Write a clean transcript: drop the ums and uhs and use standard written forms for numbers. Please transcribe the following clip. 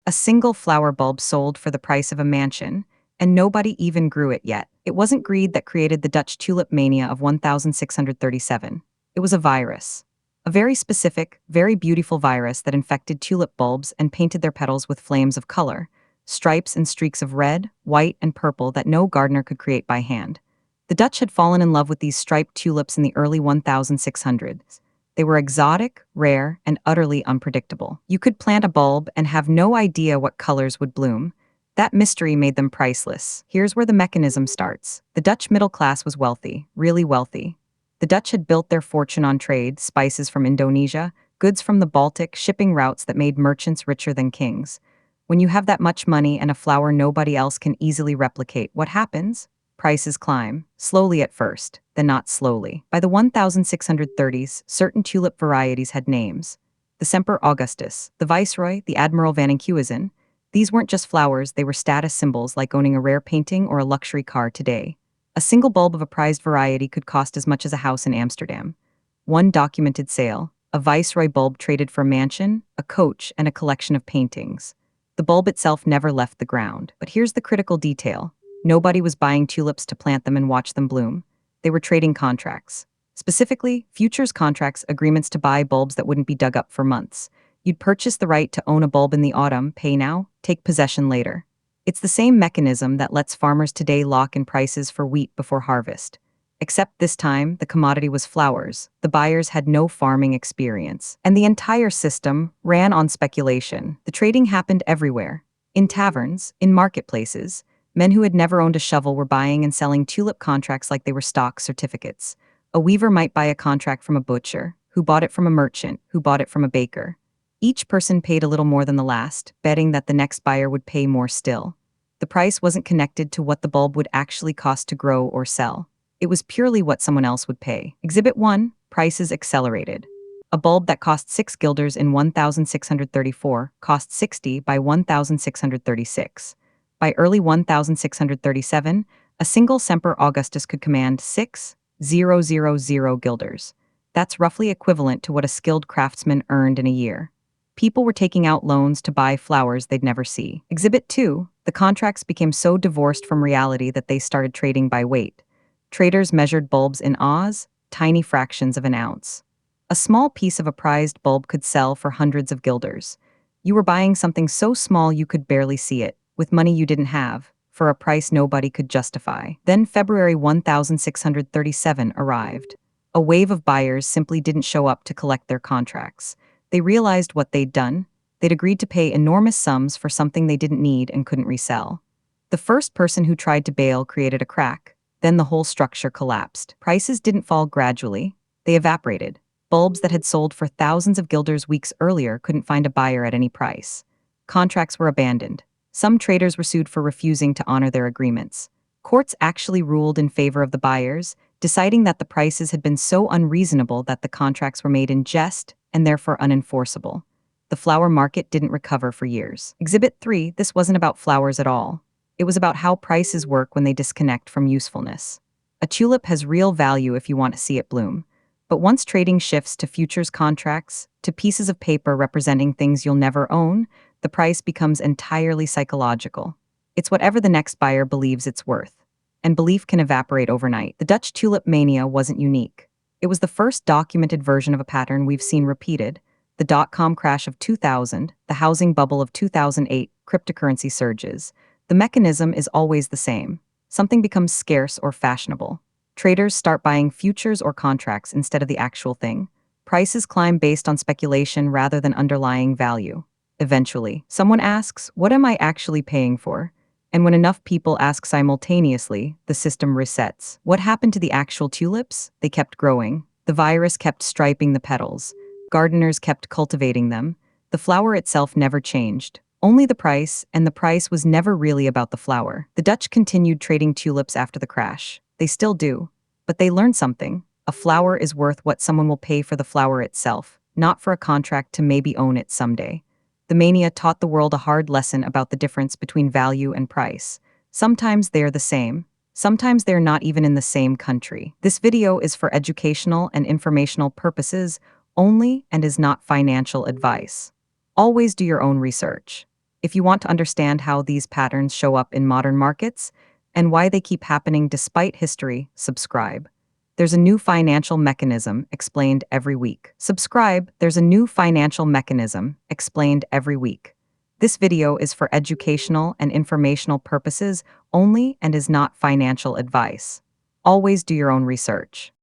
A single flower bulb sold for the price of a mansion, and nobody even grew it yet. It wasn't greed that created the Dutch Tulip Mania of 1637. It was a virus. A very specific, very beautiful virus that infected tulip bulbs and painted their petals with flames of color, stripes and streaks of red, white, and purple that no gardener could create by hand. The Dutch had fallen in love with these striped tulips in the early 1600s. They were exotic, rare, and utterly unpredictable. You could plant a bulb and have no idea what colors would bloom. That mystery made them priceless. Here's where the mechanism starts. The Dutch middle class was wealthy, really wealthy. The Dutch had built their fortune on trade, spices from Indonesia, goods from the Baltic, shipping routes that made merchants richer than kings. When you have that much money and a flower nobody else can easily replicate, what happens? Prices climb, slowly at first, then not slowly. By the 1630s, certain tulip varieties had names. The Semper Augustus, the Viceroy, the Admiral van Enkhuizen. These weren't just flowers, they were status symbols like owning a rare painting or a luxury car today. A single bulb of a prized variety could cost as much as a house in Amsterdam. One documented sale, a Viceroy bulb traded for a mansion, a coach, and a collection of paintings. The bulb itself never left the ground. But here's the critical detail. Nobody was buying tulips to plant them and watch them bloom. They were trading contracts. Specifically, futures contracts, agreements to buy bulbs that wouldn't be dug up for months. You'd purchase the right to own a bulb in the autumn, pay now, take possession later. It's the same mechanism that lets farmers today lock in prices for wheat before harvest. Except this time, the commodity was flowers. The buyers had no farming experience. And the entire system ran on speculation. The trading happened everywhere. In taverns, in marketplaces, men who had never owned a shovel were buying and selling tulip contracts like they were stock certificates. A weaver might buy a contract from a butcher, who bought it from a merchant, who bought it from a baker. Each person paid a little more than the last, betting that the next buyer would pay more still. The price wasn't connected to what the bulb would actually cost to grow or sell. It was purely what someone else would pay. Exhibit 1, Prices Accelerated. A bulb that cost 6 guilders in 1634 cost 60 by 1636. By early 1637, a single Semper Augustus could command 6,000 guilders. That's roughly equivalent to what a skilled craftsman earned in a year. People were taking out loans to buy flowers they'd never see. Exhibit 2, the contracts became so divorced from reality that they started trading by weight. Traders measured bulbs in oz, tiny fractions of an ounce. A small piece of a prized bulb could sell for hundreds of guilders. You were buying something so small you could barely see it, with money you didn't have, for a price nobody could justify. Then February 1637 arrived. A wave of buyers simply didn't show up to collect their contracts. They realized what they'd done. They'd agreed to pay enormous sums for something they didn't need and couldn't resell. The first person who tried to bail created a crack. Then the whole structure collapsed. Prices didn't fall gradually. They evaporated. Bulbs that had sold for thousands of guilders weeks earlier couldn't find a buyer at any price. Contracts were abandoned. Some traders were sued for refusing to honor their agreements. Courts actually ruled in favor of the buyers, deciding that the prices had been so unreasonable that the contracts were made in jest and therefore unenforceable. The flower market didn't recover for years. Exhibit 3, this wasn't about flowers at all. It was about how prices work when they disconnect from usefulness. A tulip has real value if you want to see it bloom. But once trading shifts to futures contracts, to pieces of paper representing things you'll never own, the price becomes entirely psychological. It's whatever the next buyer believes it's worth. And belief can evaporate overnight. The Dutch Tulip Mania wasn't unique. It was the first documented version of a pattern we've seen repeated. The dot-com crash of 2000, the housing bubble of 2008, cryptocurrency surges. The mechanism is always the same. Something becomes scarce or fashionable. Traders start buying futures or contracts instead of the actual thing. Prices climb based on speculation rather than underlying value. Eventually, someone asks, what am I actually paying for? And when enough people ask simultaneously, the system resets. What happened to the actual tulips? They kept growing. The virus kept striping the petals. Gardeners kept cultivating them. The flower itself never changed. Only the price, and the price was never really about the flower. The Dutch continued trading tulips after the crash. They still do. But they learned something. A flower is worth what someone will pay for the flower itself, not for a contract to maybe own it someday. The mania taught the world a hard lesson about the difference between value and price. Sometimes they're the same. Sometimes they're not even in the same country. This video is for educational and informational purposes only and is not financial advice. Always do your own research. If you want to understand how these patterns show up in modern markets and why they keep happening despite history, subscribe. There's a new financial mechanism explained every week. Subscribe, there's a new financial mechanism explained every week. This video is for educational and informational purposes only and is not financial advice. Always do your own research.